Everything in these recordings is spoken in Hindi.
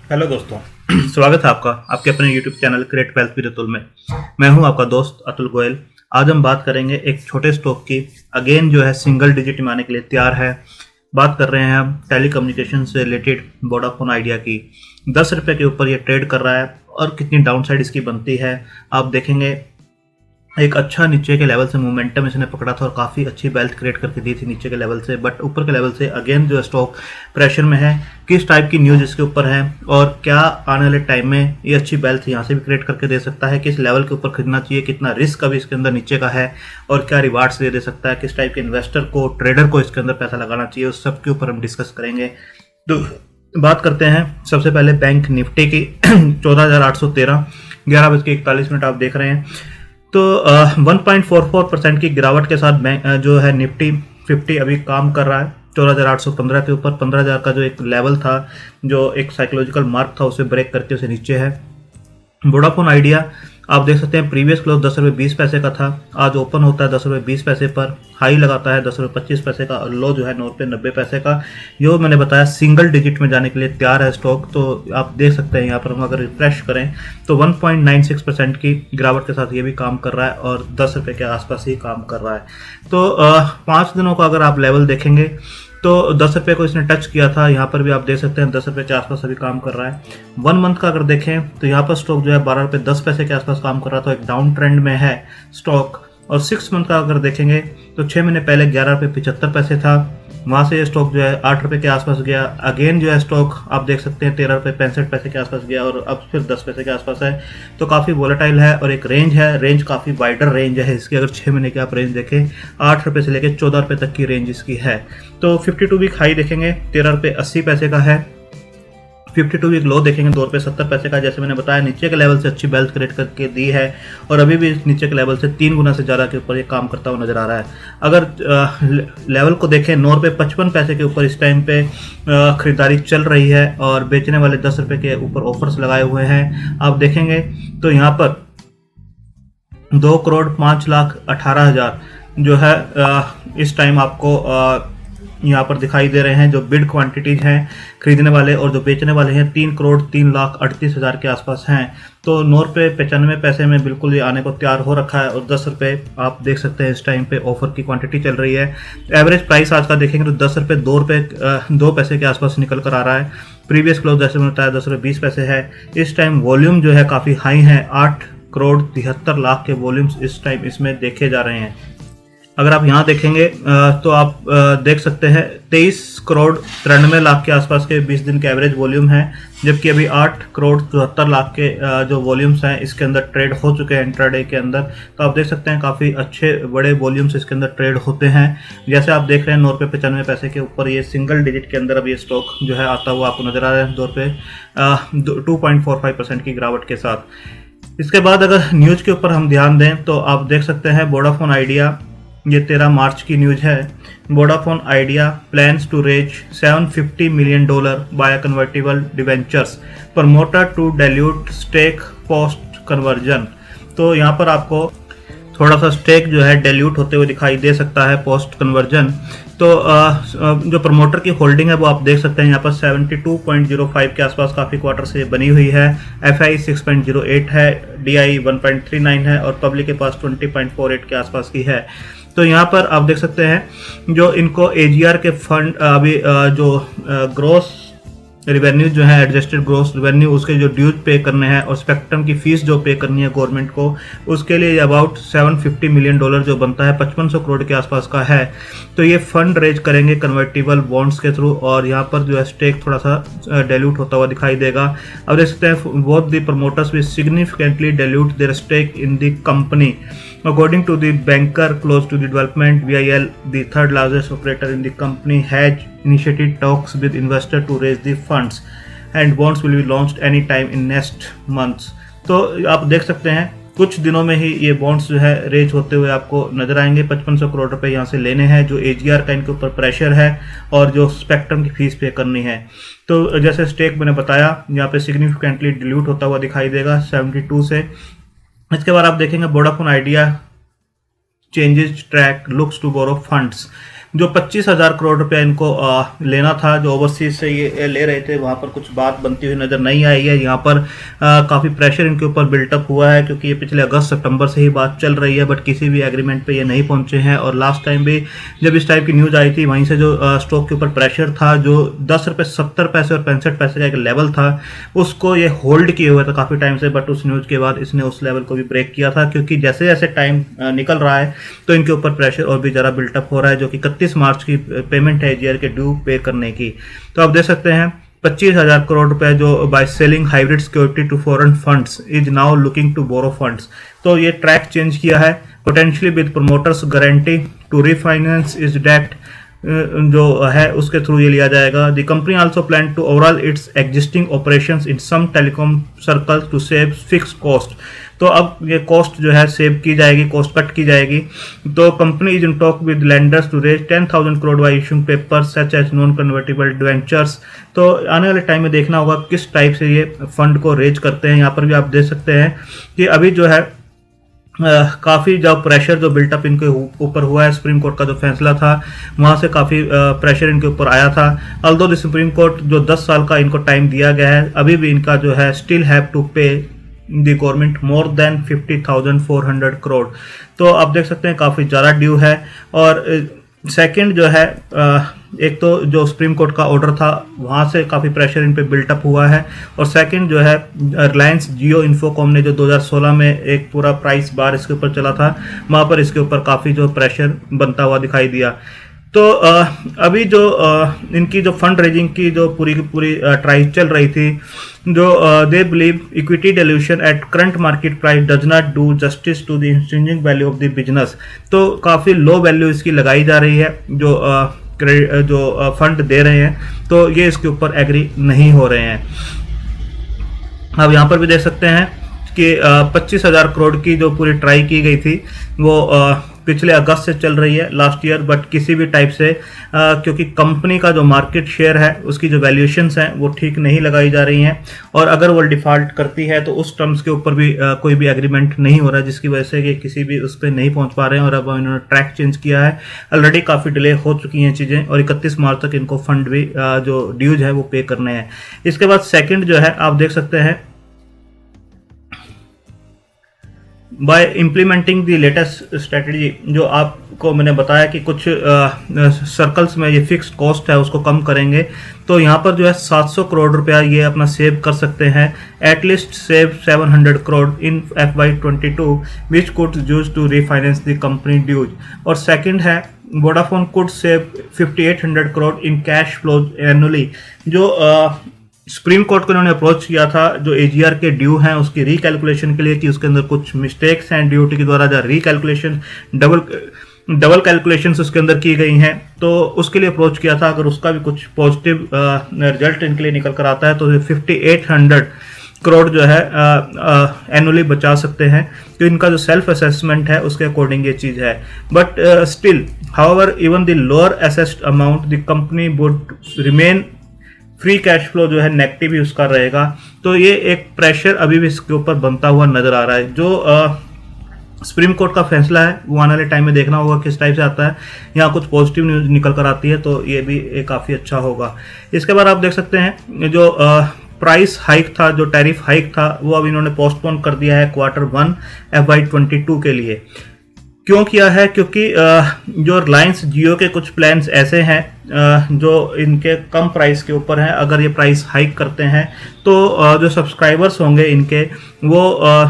हेलो दोस्तों। स्वागत है आपका आपके अपने YouTube channel create wealth with Atul में। मैं हूं आपका दोस्त अतुल गोयल। आज हम बात करेंगे एक छोटे स्टॉक की। अगेन जो है सिंगल डिजिट में आने के लिए तैयार है। बात कर रहे हैं हम टेलीकम्युनिकेशन से रिलेटेड वोडाफोन आइडिया की। 10 रुपये के ऊपर ये ट्रेड कर रहा है और कितनी डाउनसाइड इसकी बनती है आप देखेंगे। एक अच्छा नीचे के लेवल से मोमेंटम इसने पकड़ा था और काफ़ी अच्छी वेल्थ क्रिएट करके दी थी नीचे के लेवल से, बट ऊपर के लेवल से अगेन जो स्टॉक प्रेशर में है। किस टाइप की न्यूज़ इसके ऊपर है और क्या आने वाले टाइम में ये अच्छी वेल्थ यहाँ से भी क्रिएट करके दे सकता है, किस लेवल के ऊपर खरीदना चाहिए, कितना रिस्क अभी इसके अंदर नीचे का है और क्या रिवार्ड्स दे सकता है, किस टाइप के इन्वेस्टर को ट्रेडर को इसके अंदर पैसा लगाना चाहिए, उस सब के ऊपर हम डिस्कस करेंगे। तो बात करते हैं सबसे पहले बैंक निफ्टी की 14,813 11:41 आप देख रहे हैं। तो 1.44% की गिरावट के साथ जो है निफ्टी 50 अभी काम कर रहा है 14,815 के ऊपर। 15,000 का जो एक लेवल था, जो एक साइकोलॉजिकल मार्क था, उसे ब्रेक करके उसे नीचे है। वोडाफोन आइडिया आप देख सकते हैं प्रीवियस क्लोज 10 रुपये 20 पैसे का था, आज ओपन होता है 10 रुपये 20 पैसे पर, हाई लगाता है 10 रुपये 25 पैसे का और लो जो है 9 रुपये 90 पैसे का। जो मैंने बताया सिंगल डिजिट में जाने के लिए तैयार है स्टॉक। तो आप देख सकते हैं यहाँ पर हम अगर रिफ्रेश करें तो 1.96% की गिरावट के साथ ये भी काम कर रहा है और 10 रुपये के आसपास ही काम कर रहा है। तो 5 दिनों का अगर आप लेवल देखेंगे तो 10 रुपये को इसने टच किया था, यहाँ पर भी आप देख सकते हैं 10 रुपये के आसपास अभी काम कर रहा है। 1 मंथ का अगर देखें तो यहाँ पर स्टॉक जो है 12 रुपये 10 पैसे के आसपास काम कर रहा था, एक डाउन ट्रेंड में है स्टॉक। और 6 मंथ का अगर देखेंगे तो 6 महीने पहले 11 रुपये 75 पैसे था, वहाँ से ये स्टॉक जो है 8 रुपये के आसपास गया। अगेन जो है स्टॉक आप देख सकते हैं 13 रुपये 65 पैसे के आसपास गया और अब फिर 10 पैसे के आसपास है। तो काफ़ी वोलेटाइल है और एक रेंज है, रेंज काफ़ी वाइडर रेंज है इसकी। अगर 6 महीने की आप रेंज देखें 8 रुपये से लेकर 14 रुपये तक की रेंज इसकी है। तो 52 वीक हाई देखेंगे 13 रुपये 80 पैसे का है, 52 वीक लो देखेंगे 2 रुपये 70 पैसे का। जैसे मैंने बताया नीचे के लेवल से अच्छी वेल्थ क्रिएट करके दी है और अभी भी नीचे के लेवल से 3 गुना से ज़्यादा के ऊपर ये काम करता हुआ नजर आ रहा है। अगर लेवल को देखें 9 रुपये 55 पैसे के ऊपर इस टाइम पे खरीदारी चल रही है और बेचने वाले 10 रुपये के ऊपर ऑफर्स लगाए हुए हैं। आप देखेंगे तो यहाँ पर 2,05,18,000 जो है इस टाइम आपको यहाँ पर दिखाई दे रहे हैं। जो बिड क्वांटिटीज हैं खरीदने वाले और जो बेचने वाले हैं 3,03,38,000 के आसपास हैं। तो 9 रुपये 95 पैसे में बिल्कुल ये आने को तैयार हो रखा है और 10 रुपये आप देख सकते हैं इस टाइम पे ऑफर की क्वांटिटी चल रही है। एवरेज प्राइस आज का देखेंगे तो 10 रुपये 2 पैसे के आसपास निकल कर आ रहा है। प्रीवियस क्लोज जैसे मैंने बताया 10 रुपये 20 पैसे है। इस टाइम वॉल्यूम जो है काफ़ी हाई है, 8,73,00,000 के वॉल्यूम्स इस टाइम इसमें देखे जा रहे हैं। अगर आप यहाँ देखेंगे तो आप देख सकते हैं 23,93,00,000 के आसपास के 20 दिन के एवरेज वॉल्यूम है, जबकि अभी 8,74,00,000 के जो वॉल्यूम्स हैं इसके अंदर ट्रेड हो चुके हैं इंट्राडे के अंदर। तो आप देख सकते हैं काफ़ी अच्छे बड़े वॉल्यूम्स इसके अंदर ट्रेड होते हैं। जैसे आप देख रहे हैं 9 रुपये 95 पैसे के ऊपर ये सिंगल डिजिट के अंदर अब ये स्टॉक जो है आता हुआ आपको नजर आ रहा है 2.45% की गिरावट के साथ। इसके बाद अगर न्यूज़ के ऊपर हम ध्यान दें तो आप देख सकते हैं वोडाफोन आइडिया, ये 13 मार्च की न्यूज़ है। Vodafone Idea plans to raise $750 million by convertible debentures, promoter to dilute stake post conversion. तो यहाँ पर आपको थोड़ा सा स्टेक जो है डाइल्यूट होते हुए दिखाई दे सकता है पोस्ट कन्वर्जन। तो जो प्रमोटर की होल्डिंग है वो आप देख सकते हैं यहाँ पर 72.05 के आसपास काफ़ी क्वार्टर से बनी हुई है। FI 6.08 है, DI 1.39 है और पब्लिक के पास 20.48 के आसपास की है। तो यहाँ पर आप देख सकते हैं जो इनको AGR के फंड अभी जो ग्रोस रिवेन्यू जो है एडजस्टेड ग्रोस रिवेन्यू उसके जो ड्यूज पे करने हैं और स्पेक्ट्रम की फीस जो पे करनी है गवर्नमेंट को, उसके लिए अबाउट $750 million जो बनता है 5500 करोड़ के आसपास का है। तो ये फंड रेज करेंगे कन्वर्टिबल बॉन्ड्स के थ्रू और यहाँ पर जो है स्टेक थोड़ा सा डाइल्यूट होता हुआ दिखाई देगा। अब देख सकते हैं both the promoters will significantly dilute their stake in the company. According to the banker close to the development, VIL, the third largest operator in the company, has initiated talks with investors to raise the funds, and bonds will be launched any time in next months. तो आप देख सकते हैं कुछ दिनों में ही ये बॉन्ड्स जो है रेज होते हुए आपको नजर आएंगे। 5500 करोड़ रुपए यहाँ से लेने हैं, जो AGR का इनके ऊपर प्रेशर है और जो स्पेक्ट्रम की फीस पे करनी है। तो जैसे स्टेक मैंने बताया यहाँ पे सिग्निफिकेंटली डिल्यूट होता हुआ दिखाई देगा 72 से। इसके बाद आप देखेंगे Vodafone Idea changes track looks to borrow funds. जो 25,000 करोड़ रुपया इनको लेना था, जो ओवरसीज से ये ले रहे थे, वहाँ पर कुछ बात बनती हुई नज़र नहीं आई है। यहाँ पर काफ़ी प्रेशर इनके ऊपर बिल्टअप हुआ है, क्योंकि ये पिछले अगस्त सितंबर से ही बात चल रही है, बट किसी भी एग्रीमेंट पे ये नहीं पहुंचे हैं। और लास्ट टाइम भी जब इस टाइप की न्यूज़ आई थी, वहीं से जो स्टॉक के ऊपर प्रेशर था, जो 10 रुपये 70 पैसे और 65 पैसे का एक लेवल था, उसको ये होल्ड किए हुए था काफ़ी टाइम से, बट उस न्यूज़ के बाद इसने उस लेवल को भी ब्रेक किया था, क्योंकि जैसे जैसे टाइम निकल रहा है तो इनके ऊपर प्रेशर और भी ज़रा बिल्टअप हो रहा है, जो कि 31 मार्च की पेमेंट है AGR के ड्यू पे करने की। तो आप देख सकते हैं 25,000 करोड़ रुपए जो by selling hybrid security to foreign funds is now looking to borrow funds. तो ये ट्रैक चेंज किया है, potentially with promoters guarantee to refinance is debt जो है उसके थ्रू ये लिया जाएगा। The company also plan to overall its existing operations in some telecom circle to save fix cost. तो अब ये कॉस्ट जो है सेव की जाएगी, कॉस्ट कट की जाएगी। तो company is in talk with lenders to raise 10,000 crore by issuing paper such as non convertible debentures. तो आने वाले टाइम में देखना होगा किस टाइप से ये फंड को रेज करते हैं। यहाँ पर भी आप देख सकते हैं कि अभी जो है काफ़ी जब प्रेशर जो बिल्टअप इनके ऊपर हुआ है, सुप्रीम कोर्ट का जो फैसला था वहाँ से काफ़ी प्रेशर इनके ऊपर आया था। अल्दो द सुप्रीम कोर्ट जो 10 साल का इनको टाइम दिया गया है, अभी भी इनका जो है स्टिल हैव टू पे the government more than 50,400 crore. तो आप देख सकते हैं काफ़ी ज़्यादा ड्यू है। और सेकंड जो है एक तो जो सुप्रीम कोर्ट का ऑर्डर था वहाँ से काफ़ी प्रेशर इन पे बिल्टअप हुआ है, और सेकंड जो है रिलायंस जियो इन्फोकॉम ने जो 2016 में एक पूरा प्राइस बार इसके ऊपर चला था, वहाँ पर इसके ऊपर काफ़ी जो प्रेशर बनता हुआ दिखाई दिया। तो अभी जो इनकी जो फंड रेजिंग की जो पूरी की पूरी ट्राई चल रही थी, जो they believe equity dilution at current market price does not do justice to the intrinsic value of the business. तो काफ़ी लो वैल्यू इसकी लगाई जा रही है जो फंड दे रहे हैं, तो ये इसके ऊपर एग्री नहीं हो रहे हैं। अब यहाँ पर भी देख सकते हैं कि 25,000 करोड़ की जो पूरी ट्राई की गई थी वो पिछले अगस्त से चल रही है लास्ट ईयर, बट किसी भी टाइप से क्योंकि कंपनी का जो मार्केट शेयर है उसकी जो वैल्यूएशंस हैं वो ठीक नहीं लगाई जा रही हैं, और अगर वो डिफ़ॉल्ट करती है तो उस टर्म्स के ऊपर भी कोई भी एग्रीमेंट नहीं हो रहा है, जिसकी वजह से ये किसी भी उस पर नहीं पहुंच पा रहे हैं। और अब इन्होंने ट्रैक चेंज किया है, ऑलरेडी काफ़ी डिले हो चुकी हैं चीज़ें, और 31 मार्च तक इनको फंड भी जो ड्यूज है वो पे करने हैं। इसके बाद सेकेंड जो है आप देख सकते हैं bye implementing the latest strategy, जो आपको मैंने बताया कि कुछ सर्कल्स में ये फिक्स्ड कॉस्ट है उसको कम करेंगे, तो यहाँ पर जो है 700 करोड़ रुपया ये अपना सेव कर सकते हैं। At least save 700 crore in FY22 which could use to refinance the company dues. और सेकंड है Vodafone could save 5,800 crore in cash flows annually. जो सुप्रीम कोर्ट को इन्होंने अप्रोच किया था जो AGR के ड्यू हैं उसकी रिकैलकुलेशन के लिए, कि उसके अंदर कुछ मिस्टेक्स हैं DOT के द्वारा, जो रिकैलकुलेशन डबल कैलकुलेशंस उसके अंदर की गई हैं, तो उसके लिए अप्रोच किया था। अगर उसका भी कुछ पॉजिटिव रिजल्ट इनके लिए निकल कर आता है तो 5,800 करोड़ जो है एनुअली बचा सकते हैं। तो इनका जो सेल्फ असेसमेंट है उसके अकॉर्डिंग ये चीज़ है। But still however even the lower assessed amount the company would remain free cash flow जो है नेगेटिव ही उसका रहेगा। तो ये एक प्रेशर अभी भी इसके ऊपर बनता हुआ नजर आ रहा है। जो सुप्रीम कोर्ट का फैसला है वो आने वाले टाइम में देखना होगा किस टाइप से आता है। यहाँ कुछ पॉजिटिव न्यूज निकल कर आती है तो ये भी काफ़ी अच्छा होगा। इसके बाद आप देख सकते हैं जो प्राइस हाइक था, जो टैरिफ हाइक था, वो अब इन्होंने पोस्टपोन कर दिया है Q1 FY22 के लिए। क्यों किया है? क्योंकि जो रिलायंस जियो के कुछ प्लान्स ऐसे हैं जो इनके कम प्राइस के ऊपर हैं। अगर ये प्राइस हाइक करते हैं तो जो सब्सक्राइबर्स होंगे इनके वो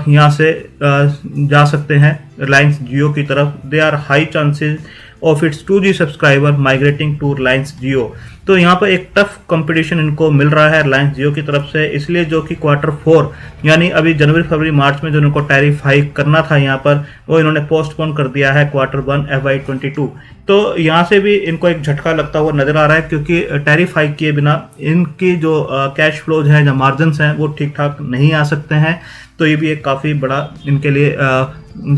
यहाँ से जा सकते हैं रिलायंस जियो की तरफ। They are high chances of its 2G subscriber migrating to Reliance Jio. तो यहाँ पर एक टफ कंपटीशन इनको मिल रहा है रिलायंस जियो की तरफ से, इसलिए जो कि Q4 यानी अभी जनवरी फरवरी मार्च में जो इनको टैरिफ हाइक करना था यहाँ पर, वो इन्होंने पोस्टपोन कर दिया है Q1 FY22। तो यहाँ से भी इनको एक झटका लगता हुआ नजर आ रहा है, क्योंकि टैरिफ हाइक किए बिना इनकी जो कैश फ्लोज हैं, जो मार्जिन्स हैं, वो ठीक ठाक नहीं आ सकते हैं। तो ये भी एक काफ़ी बड़ा इनके लिए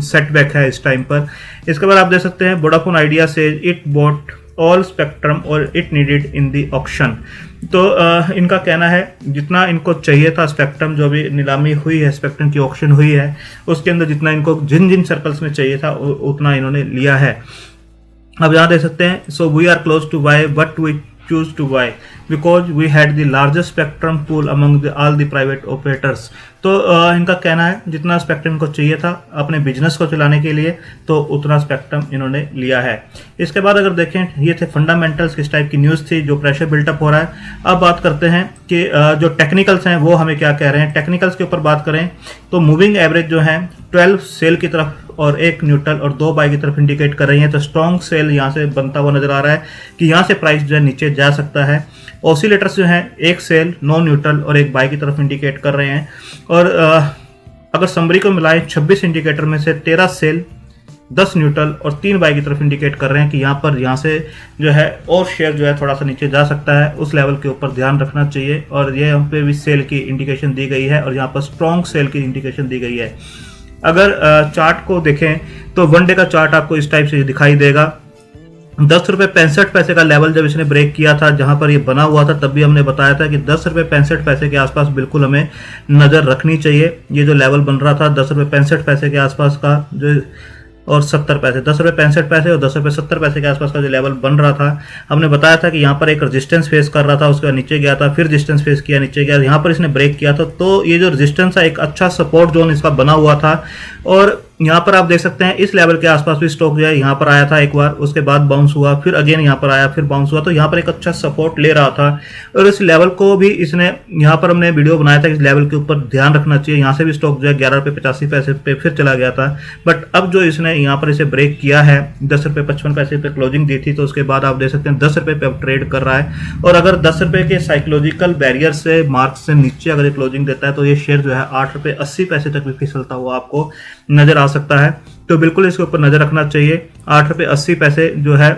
सेटबैक है इस टाइम पर। इसके बाद आप देख सकते हैं वोडाफोन आइडिया से इट बॉट ऑल स्पेक्ट्रम और it needed in the auction. तो इनका कहना है जितना इनको चाहिए था स्पेक्ट्रम, जो भी नीलामी हुई है, स्पेक्ट्रम की ऑक्शन हुई है, उसके अंदर जितना इनको जिन जिन सर्कल्स में चाहिए था उतना इन्होंने लिया है। अब यहाँ देख सकते हैं, so we are close to buy but we choose to buy because we had the largest spectrum pool among all the private operators। तो इनका कहना है जितना स्पेक्ट्रम को चाहिए था अपने बिजनेस को चलाने के लिए तो उतना स्पेक्ट्रम इन्होंने लिया है। इसके बाद अगर देखें, ये थे फंडामेंटल्स, किस टाइप की न्यूज़ थी, जो प्रेशर बिल्टअप हो रहा है। अब बात करते हैं कि जो टेक्निकल्स हैं वो हमें क्या कह रहे हैं। टेक्निकल्स के ऊपर बात करें तो मूविंग एवरेज जो है 12 सेल की तरफ और 1 न्यूट्रल और 2 बाई की तरफ इंडिकेट कर रही है। तो स्ट्रॉन्ग सेल यहाँ से बनता हुआ नजर आ रहा है कि यहाँ से प्राइस जो है नीचे जा सकता है। ऑसिलेटर्स जो हैं 1 सेल, 9 न्यूट्रल और 1 बाई की तरफ इंडिकेट कर रहे हैं। और अगर समरी को मिलाएं 26 इंडिकेटर में से 13 सेल, 10 न्यूट्रल और 3 बाई की तरफ इंडिकेट कर रहे हैं कि यहाँ से जो है और शेयर जो है थोड़ा सा नीचे जा सकता है। उस लेवल के ऊपर ध्यान रखना चाहिए। और ये यहाँ पे भी सेल की इंडिकेशन दी गई है और यहाँ पर स्ट्रॉन्ग सेल की इंडिकेशन दी गई है। अगर चार्ट को देखें तो वन डे का चार्ट आपको इस टाइप से दिखाई देगा। 10 रुपये 65 पैसे का लेवल जब इसने ब्रेक किया था, जहां पर ये बना हुआ था, तब भी हमने बताया था कि 10 रुपये 65 पैसे के आसपास बिल्कुल हमें नज़र रखनी चाहिए। ये जो लेवल बन रहा था 10 रुपये 65 पैसे के आसपास का जो और 70 पैसे, 10 रुपये 65 पैसे और 10 रुपये 70 पैसे के आसपास का जो लेवल बन रहा था, हमने बताया था कि यहाँ पर एक रेजिस्टेंस फेस कर रहा था, उसके बाद नीचे गया था, फिर रेजिस्टेंस फेस किया, नीचे गया, यहाँ पर इसने ब्रेक किया था। तो ये जो रेजिस्टेंस है एक अच्छा सपोर्ट जोन इसका बना हुआ था। और यहाँ पर आप देख सकते हैं इस लेवल के आसपास भी स्टॉक जो है यहाँ पर आया था एक बार, उसके बाद बाउंस हुआ, फिर अगेन यहाँ पर आया, फिर बाउंस हुआ। तो यहाँ पर एक अच्छा सपोर्ट ले रहा था और इस लेवल को भी इसने, यहाँ पर हमने वीडियो बनाया था, इस लेवल के ऊपर ध्यान रखना चाहिए। यहाँ से भी स्टॉक जो है 11 रुपये 85 पैसे पे फिर चला गया था। बट अब जो इसने यहाँ पर इसे ब्रेक किया है, 10 रुपये 55 पैसे पे क्लोजिंग दी थी, तो उसके बाद आप देख सकते हैं 10 रुपये पे अब ट्रेड कर रहा है। और अगर 10 रुपये के साइकोलॉजिकल बैरियर से, मार्क से नीचे अगर ये क्लोजिंग देता है तो ये शेयर जो है 8 रुपये 80 पैसे तक भी फिसलता हुआ आपको नजर आ सकता है। तो बिल्कुल इसके ऊपर नजर रखना चाहिए। 8 रुपये 80 पैसे जो है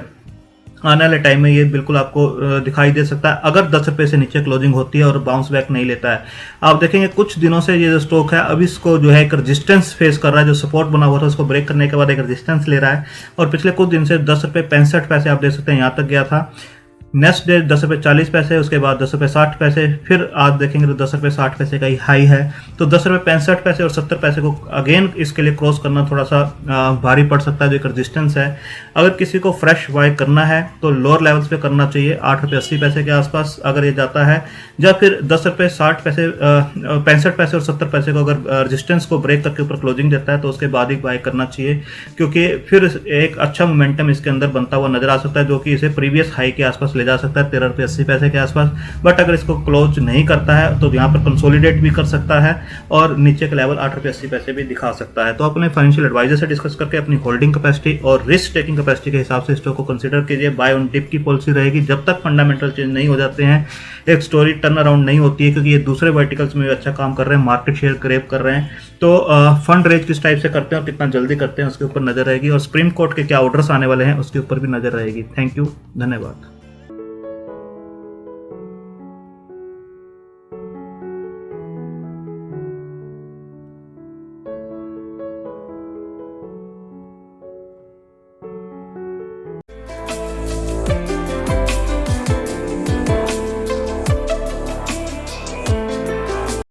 आने वाले टाइम में ये बिल्कुल आपको दिखाई दे सकता है अगर 10 रुपये से नीचे क्लोजिंग होती है और बाउंस बैक नहीं लेता है। आप देखेंगे कुछ दिनों से ये जो स्टॉक है अभी इसको जो है एक रेजिस्टेंस फेस कर रहा है, जो सपोर्ट बना हुआ था उसको ब्रेक करने के बाद एक रेजिस्टेंस ले रहा है। और पिछले कुछ दिन से 10 रुपये 65 पैसे आप देख सकते हैं यहाँ तक गया था। नेक्स्ट डे 10 रुपये 40 पैसे, उसके बाद 10 रुपये 60 पैसे, फिर आज देखेंगे तो 10 रुपये 60 पैसे का ही हाई है। तो 10 रुपये 65 पैसे और 70 पैसे को अगेन इसके लिए क्रॉस करना थोड़ा सा भारी पड़ सकता है, जो एक रेजिस्टेंस है। अगर किसी को फ्रेश बाय करना है तो लोअर लेवल्स पे करना चाहिए 8 रुपये 80 पैसे के आसपास अगर ये जाता है, या फिर 10 रुपये 60 पैसे 65 पैसे और 70 पैसे को अगर रेजिस्टेंस को ब्रेक करके ऊपर क्लोजिंग देता है तो उसके बाद ही बाय करना चाहिए, क्योंकि फिर एक अच्छा मोमेंटम इसके अंदर बनता हुआ नजर आ सकता है, जो कि इसे प्रीवियस हाई के आसपास ले जा सकता है 13 रुपये 80 पैसे के आसपास। बट अगर इसको क्लोज नहीं करता है तो यहाँ पर कंसोलिडेट भी कर सकता है और नीचे का लेवल 8 रुपये 80 पैसे भी दिखा सकता है। तो अपने फाइनेंशियल एडवाइजर से डिस्कस करके अपनी होल्डिंग कैपेसिटी और रिस्क टेकिंग कैपेसिटी के हिसाब से स्टॉक को कंसीडर कीजिए। बाय ऑन डिप की पॉलिसी रहेगी जब तक फंडामेंटल चेंज नहीं हो जाते हैं, एक स्टोरी टर्न अराउंड नहीं होती है, क्योंकि ये दूसरे वर्टिकल्स में भी अच्छा काम कर रहे हैं, मार्केट शेयर ग्रैब कर रहे हैं। तो फंड रेज किस टाइप से करते हैं और कितना जल्दी करते हैं उसके ऊपर नजर रहेगी, और सुप्रीम कोर्ट के क्या ऑर्डर्स आने वाले हैं उसके ऊपर भी नजर रहेगी। थैंक यू, धन्यवाद।